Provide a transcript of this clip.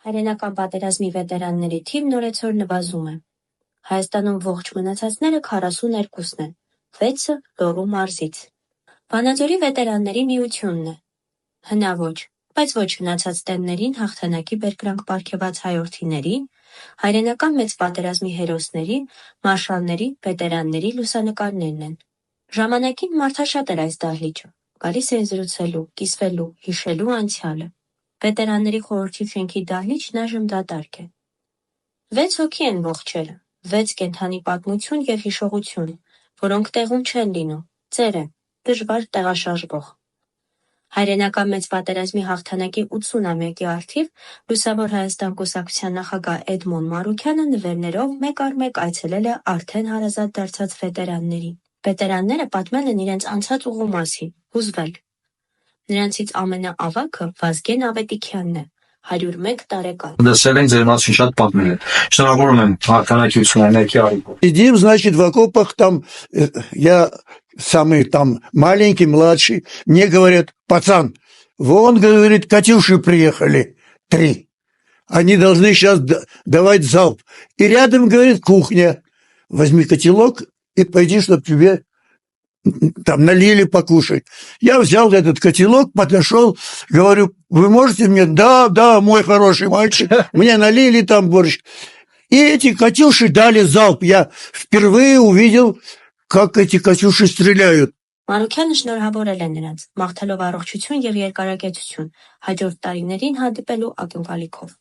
Հայրենական պատերազմի վետերանների թիվն օրեցօր նվազում է։ Հայաստանում ողջ մնացածները 42-ն են, 6-ը Լոռու մարզից։ Վանաձորի վետերանների միությունն է։ Հնաոճ, բայց ոչ մնացած տերներին հաղթանակի բերկրանք պարգևած հայրենիներին, հայրենական մեծ պատերազմի հերոսների, մարշալների, վետերանների լուսանկարներն են։ Ժամանակին մարդաշատ էր այս դահլիճը, գալիս էին զրուցելու, կիսվելու, հիշելու անցյալը։ Վետերանների խորհրդի շենքի դահլիճն այժմ դատարկ է։ 6 հոգի են ողջերը, 6 կենդանի պատմություն և հիշողություն, որոնք տեղում չեն լինում, ծեր են, դժվար տեղաշարժվող։ Հայրենական մեծ պատերազմի հաղթանակի 80-ամյակի առթիվ Լուսավոր Հայաստան կուսակցության նախագահ Էդմոն Մարուքյանը նվերներով մեկ առ մեկ այցելել է արդեն հարազատ դարձած վետերաններին։ Վետերանները պատմել են իրենց անցած ուղու մասին, հուզվել։ Նրանցից ամենաավագը Վազգեն Ավետիքյանն է, 101 տարեկան։ Լսել ենք ձեր մասին շատ պատմել. Շնորհավորում եմ հաղթանակի 81-ի առիթով։ Сидим, значит, в окопах, там, я самый там маленький, младший, мне говорят, пацан, вон, говорит, «Катюши» приехали, 3. Они должны сейчас давать залп. И рядом, говорит, кухня. Возьми котелок и пойди, чтобы тебе там налили покушать. Я взял этот котелок, подошел, говорю, вы можете мне? Да, мой хороший мальчик. Мне налили там борщ. И эти «Катюши» дали залп. Я впервые увидел, как эти «Катюши» стреляют. Մարուքյանը շնորհավորել է նրանց, մաղթելով առողջություն և երկարակեցություն հաջորդ տարիներին հանդիպելու ակնկալիքով։